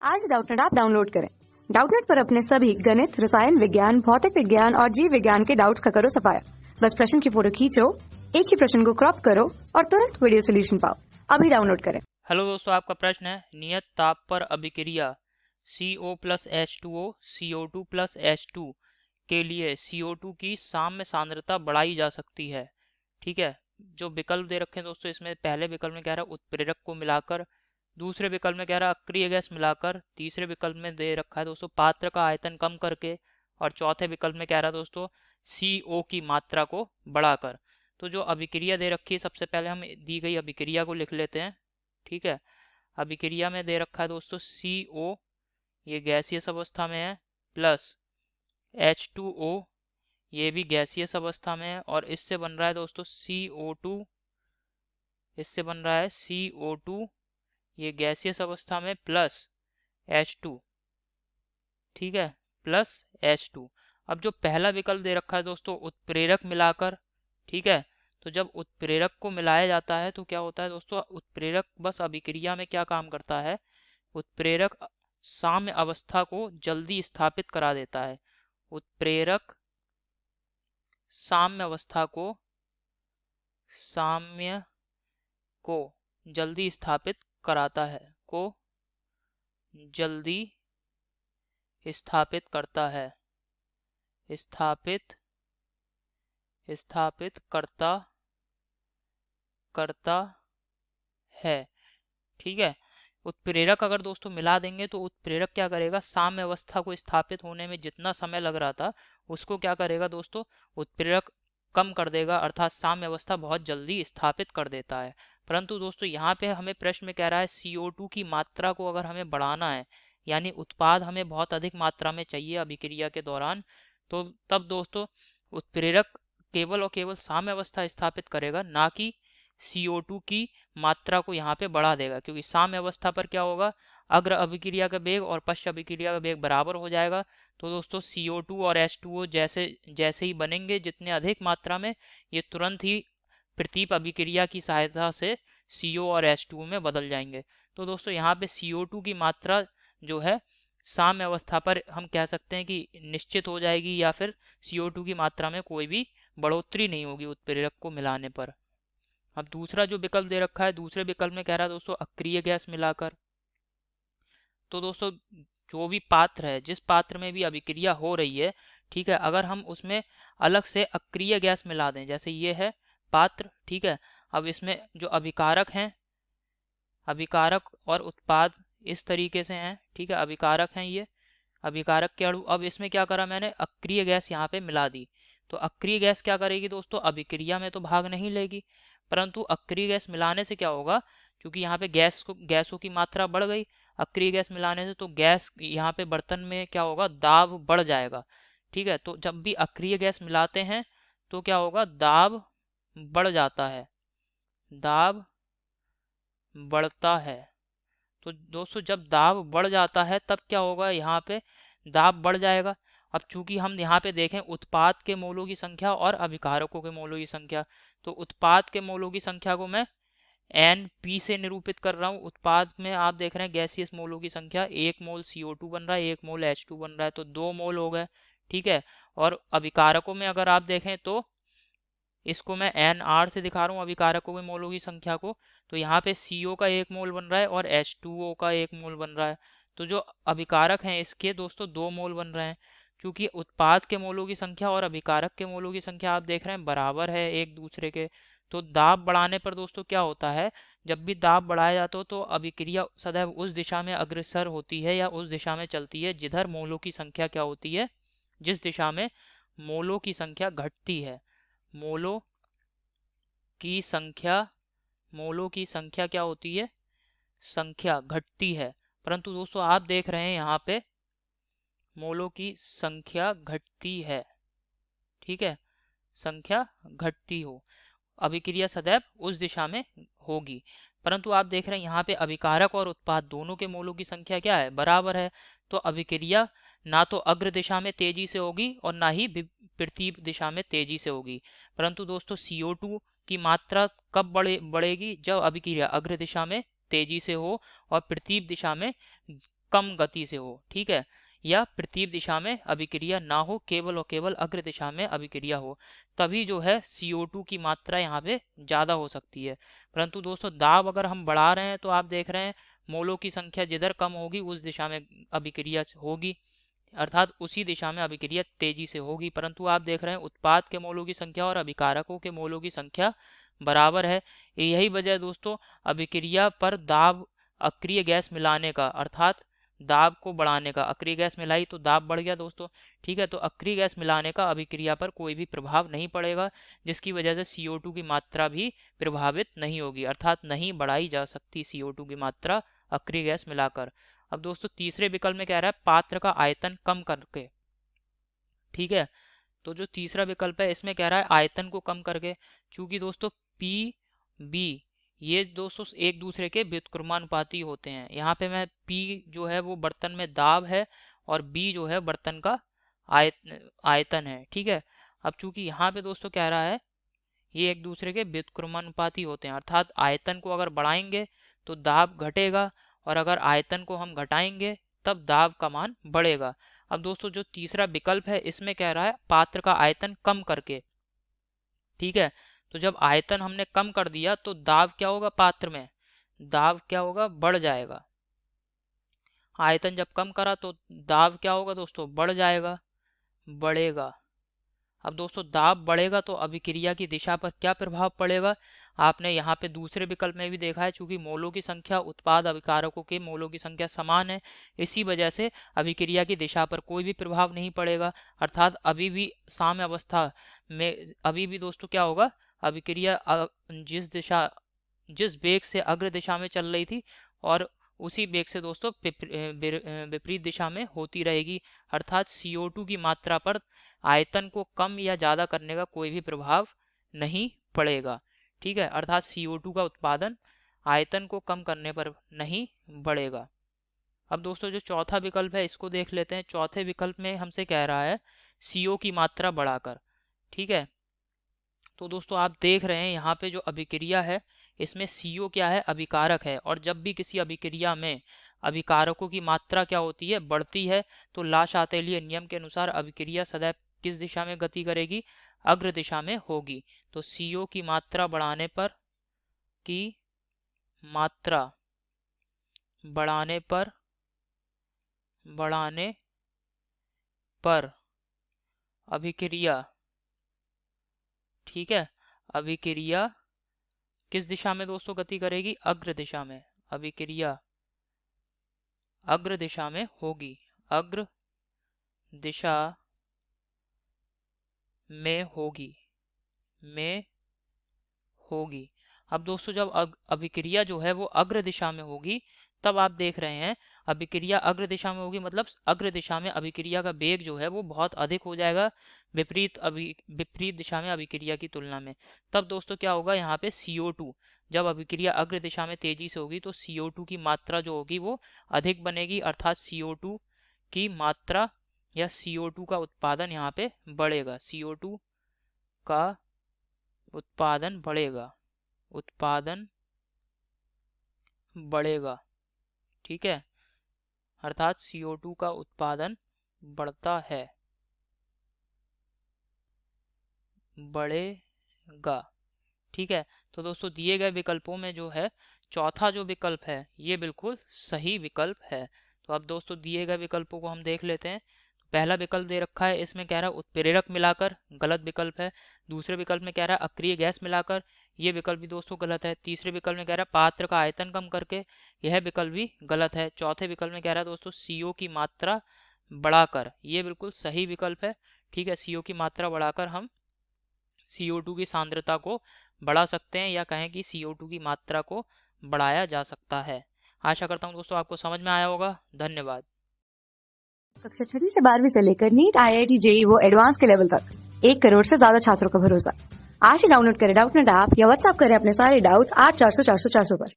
आज Doubtnut app download करें। Doubtnut पर अपने सभी गणित, रसायन विज्ञान, भौतिक विज्ञान और जीव विज्ञान के डाउट्स का करो सफाया। बस प्रश्न की फोटो खींचो, एक ही प्रश्न को क्रॉप करो और तुरंत वीडियो सोल्यूशन पाओ। अभी डाउनलोड करें। हेलो दोस्तों, आपका प्रश्न है नियत ताप पर अभिक्रिया CO plus H2O CO2 plus H2 के लिए CO2 की साम्य सांद्रता बढ़ाई जा सकती है। ठीक है, जो विकल्प दे रखे हैं दोस्तों, इसमें पहले विकल्प में कह रहा है उत्प्रेरक को मिलाकर, दूसरे विकल्प में कह रहा है अक्रिय गैस मिलाकर, तीसरे विकल्प में दे रखा है दोस्तों पात्र का आयतन कम करके, और चौथे विकल्प में कह रहा है दोस्तों CO की मात्रा को बढ़ाकर। तो जो अभिक्रिया दे रखी है, सबसे पहले हम दी गई अभिक्रिया को लिख लेते हैं। ठीक है, अभिक्रिया में दे रखा है दोस्तों CO, ये गैसीय अवस्था में है, प्लस H2O, ये भी गैसीय अवस्था में है, और इससे बन रहा है दोस्तों CO2, इससे बन रहा है CO2, ये गैसीय अवस्था में, प्लस H2। ठीक है, प्लस H2। अब जो पहला विकल्प दे रखा है दोस्तों उत्प्रेरक मिलाकर, ठीक है, तो जब उत्प्रेरक को मिलाया जाता है तो क्या होता है दोस्तों, उत्प्रेरक बस अभिक्रिया में क्या काम करता है, उत्प्रेरक साम्य अवस्था को जल्दी स्थापित करा देता है। उत्प्रेरक साम्य को जल्दी स्थापित कराता है, को जल्दी स्थापित करता है, स्थापित करता है। ठीक है, उत्प्रेरक अगर दोस्तों मिला देंगे तो उत्प्रेरक क्या करेगा, साम्य अवस्था को स्थापित होने में जितना समय लग रहा था उसको क्या करेगा दोस्तों, उत्प्रेरक कम कर देगा, अर्थात साम्य अवस्था बहुत जल्दी स्थापित कर देता है। परंतु दोस्तों यहाँ पे हमें प्रश्न में कह रहा है CO2 की मात्रा को अगर हमें बढ़ाना है, यानी उत्पाद हमें बहुत अधिक मात्रा में चाहिए अभिक्रिया के दौरान, तो तब दोस्तों उत्प्रेरक केवल और केवल साम्य अवस्था स्थापित करेगा, ना कि CO2 की मात्रा को यहाँ पे बढ़ा देगा। क्योंकि साम्य अवस्था पर क्या होगा, अग्र अभिक्रिया का वेग और पश्च अभिक्रिया का वेग बराबर हो जाएगा। तो दोस्तों CO2 और H2O जैसे जैसे ही बनेंगे जितने अधिक मात्रा में, ये तुरंत ही प्रतीप अभिक्रिया की सहायता से CO और H2O में बदल जाएंगे। तो दोस्तों यहाँ पे CO2 की मात्रा जो है साम्य अवस्था पर हम कह सकते हैं कि निश्चित हो जाएगी, या फिर CO2 की मात्रा में कोई भी बढ़ोतरी नहीं होगी उत्प्रेरक को मिलाने पर। अब दूसरा जो विकल्प दे रखा है, दूसरे विकल्प में कह रहा है दोस्तों अक्रिय गैस मिलाकर। तो दोस्तों जो भी पात्र है, जिस पात्र में भी अभिक्रिया हो रही है, ठीक है, अगर हम उसमें अलग से अक्रिय गैस मिला दें, जैसे ये है पात्र, ठीक है, अब इसमें जो अभिकारक हैं, अभिकारक और उत्पाद इस तरीके से हैं, ठीक है, अभिकारक हैं ये, अभिकारक के अणु, अब इसमें क्या करा मैंने, अक्रिय गैस यहाँ पे मिला दी। तो अक्रिय गैस क्या करेगी दोस्तों, अभिक्रिया में तो भाग नहीं लेगी, परंतु अक्रिय गैस मिलाने से क्या होगा, क्योंकि यहाँ पे गैसों की मात्रा बढ़ गई अक्रिय गैस मिलाने से, तो गैस यहाँ पे बर्तन में क्या होगा, दाब बढ़ जाएगा। ठीक है, तो जब भी अक्रिय गैस मिलाते हैं तो क्या होगा, दाब बढ़ जाता है, दाब बढ़ता है। तो दोस्तों जब दाब बढ़ जाता है तब क्या होगा, यहाँ पे दाब बढ़ जाएगा। अब चूंकि हम यहाँ पे देखें उत्पाद के मोलों की संख्या और अभिकारकों के मोलों की संख्या, तो उत्पाद के मोलों की संख्या को मैं NP से निरूपित कर रहा हूँ। उत्पाद में आप देख रहे हैं गैसियस मोलों की संख्या, 1 मोल CO2 बन रहा है, 1 मोल H2 बन रहा है, तो 2 मोल हो गए। ठीक है, और अभिकारकों में अगर आप देखें तो इसको मैं NR से दिखा रहा हूँ अभिकारकों के मोलों की संख्या को, तो यहाँ पे CO का 1 मोल बन रहा है और H2O का 1 मोल बन रहा है। तो जो अभिकारक हैं इसके दोस्तों 2 मोल बन रहे हैं। क्योंकि उत्पाद के मोलों की संख्या और अभिकारक के मोलों की संख्या आप देख रहे हैं बराबर है एक दूसरे के, तो दाब बढ़ाने पर दोस्तों क्या होता है, जब भी दाब बढ़ाया जाता हो तो अभिक्रिया सदैव उस दिशा में अग्रसर होती है या उस दिशा में चलती है जिधर मोलों की संख्या क्या होती है, जिस दिशा में मोलों की संख्या घटती है। मोलों की संख्या, मोलों की संख्या क्या होती है, संख्या घटती है। परंतु दोस्तों आप देख रहे हैं यहाँ पे मोलों की संख्या घटती है। ठीक है, संख्या घटती हो, अभिक्रिया सदैव उस दिशा में होगी। परंतु आप देख रहे हैं यहाँ पे अभिकारक और उत्पाद दोनों के मोलों की संख्या क्या है, बराबर है। तो अभिक्रिया ना तो अग्र दिशा में तेजी से होगी और ना ही विपरीत दिशा में तेजी से होगी। परंतु दोस्तों CO2 की मात्रा कब बढ़ेगी, जब अभिक्रिया अग्र दिशा में तेजी से हो और विपरीत दिशा में कम गति से हो, ठीक है, या प्रतीप दिशा में अभिक्रिया ना हो, केवल और केवल अग्र दिशा में अभिक्रिया हो, तभी जो है CO2 की मात्रा यहाँ पे ज़्यादा हो सकती है। परंतु दोस्तों दाब अगर हम बढ़ा रहे हैं तो आप देख रहे हैं मोलों की संख्या जिधर कम होगी उस दिशा में अभिक्रिया होगी, अर्थात उसी दिशा में अभिक्रिया तेजी से होगी। परंतु आप देख रहे हैं उत्पाद के मोलों की संख्या और अभिकारकों के मोलों की संख्या बराबर है। यही वजह है दोस्तों अभिक्रिया पर दाब अक्रिय गैस मिलाने का, अर्थात दाब को बढ़ाने का, अक्रिय गैस मिलाई तो दाब बढ़ गया दोस्तों, ठीक है, तो अक्रिय गैस मिलाने का अभिक्रिया पर कोई भी प्रभाव नहीं पड़ेगा, जिसकी वजह से CO2 की मात्रा भी प्रभावित नहीं होगी, अर्थात नहीं बढ़ाई जा सकती CO2 की मात्रा अक्रिय गैस मिलाकर। अब दोस्तों तीसरे विकल्प में कह रहा है पात्र का आयतन कम करके, ठीक है, तो जो तीसरा विकल्प है इसमें कह रहा है आयतन को कम करके, चूंकि दोस्तों P B ये दोस्तों एक दूसरे के व्युत्क्रमानुपाती होते हैं। यहाँ पे मैं P जो है वो बर्तन में दाब है और B जो है बर्तन का आयतन है, ठीक है। अब चूंकि यहाँ पे दोस्तों कह रहा है ये एक दूसरे के व्युत्क्रमानुपाती होते हैं, अर्थात आयतन को अगर बढ़ाएंगे तो दाब घटेगा और अगर आयतन को हम घटाएंगे तब दाब का मान बढ़ेगा। अब दोस्तों जो तीसरा विकल्प है इसमें कह रहा है पात्र का आयतन कम करके, ठीक है, तो जब आयतन हमने कम कर दिया तो दाब क्या होगा, पात्र में दाब क्या होगा, बढ़ जाएगा। आयतन जब कम करा तो दाब क्या होगा दोस्तों, बढ़ जाएगा, बढ़ेगा। अब दोस्तों दाब बढ़ेगा तो अभिक्रिया की दिशा पर क्या प्रभाव पड़ेगा, आपने यहाँ पे दूसरे विकल्प में भी देखा है, चूंकि मोलों की संख्या उत्पाद अभिकारकों के मोलों की संख्या समान है, इसी वजह से अभिक्रिया की दिशा पर कोई भी प्रभाव नहीं पड़ेगा, अर्थात अभी भी साम्य अवस्था में अभी भी दोस्तों क्या होगा, अभिक्रिया जिस वेग से अग्र दिशा में चल रही थी और उसी वेग से दोस्तों विपरीत दिशा में होती रहेगी, अर्थात CO2 की मात्रा पर आयतन को कम या ज़्यादा करने का कोई भी प्रभाव नहीं पड़ेगा, ठीक है, अर्थात CO2 का उत्पादन आयतन को कम करने पर नहीं बढ़ेगा। अब दोस्तों जो चौथा विकल्प है इसको देख लेते हैं। चौथे विकल्प में हमसे कह रहा है CO की मात्रा बढ़ाकर, ठीक है, तो दोस्तों आप देख रहे हैं यहाँ पे जो अभिक्रिया है इसमें CO क्या है, अभिकारक है, और जब भी किसी अभिक्रिया में अभिकारकों की मात्रा क्या होती है, बढ़ती है, तो ला शातेलिय नियम के अनुसार अभिक्रिया सदैव किस दिशा में गति करेगी, अग्र दिशा में होगी। तो CO की मात्रा बढ़ाने पर अभिक्रिया, ठीक है, अभिक्रिया किस दिशा में दोस्तों गति करेगी, अग्र दिशा में, अभिक्रिया अग्र दिशा में होगी, अग्र दिशा में होगी। अब दोस्तों जब अभिक्रिया जो है वो अग्र दिशा में होगी तब आप देख रहे हैं अभिक्रिया अग्र दिशा में होगी, मतलब अग्र दिशा में अभिक्रिया का वेग जो है वो बहुत अधिक हो जाएगा विपरीत दिशा में अभिक्रिया की तुलना में। तब दोस्तों क्या होगा, यहाँ पे CO2 जब अभिक्रिया अग्र दिशा में तेजी से होगी तो CO2 की मात्रा जो होगी वो अधिक बनेगी, अर्थात CO2 की मात्रा या CO2 का उत्पादन यहाँ पे बढ़ेगा, CO2 का उत्पादन बढ़ेगा, ठीक है, अर्थात CO2 का उत्पादन बढ़ेगा, ठीक है। तो दोस्तों दिए गए विकल्पों में जो है चौथा जो विकल्प है ये बिल्कुल सही विकल्प है। तो अब दोस्तों दिए गए विकल्पों को हम देख लेते हैं। पहला विकल्प दे रखा है, इसमें कह रहा है उत्प्रेरक मिलाकर, गलत विकल्प है। दूसरे विकल्प में कह रहा है अक्रिय गैस मिलाकर, ये विकल्प भी दोस्तों गलत है। तीसरे विकल्प में कह रहा है पात्र का आयतन कम करके, यह विकल्प भी गलत है। चौथे विकल्प में कह रहा है दोस्तों CO की मात्रा बढ़ाकर, ये बिल्कुल सही विकल्प है, ठीक है। CO की मात्रा बढ़ाकर हम CO2 की सांद्रता को बढ़ा सकते हैं, या कहें कि CO2 की मात्रा को बढ़ाया जा सकता है। आशा करता हूँ दोस्तों आपको समझ में आया होगा। धन्यवाद। कक्षा 6 से 12वीं से लेकर नीट, IIT, JEE वो एडवांस के लेवल तक 1 करोड़ से ज्यादा छात्रों का भरोसा। आज ही डाउनलोड करें डाउटनेट ऐप या व्हाट्सएप करें अपने सारे डाउट्स 8400 400 400 पर।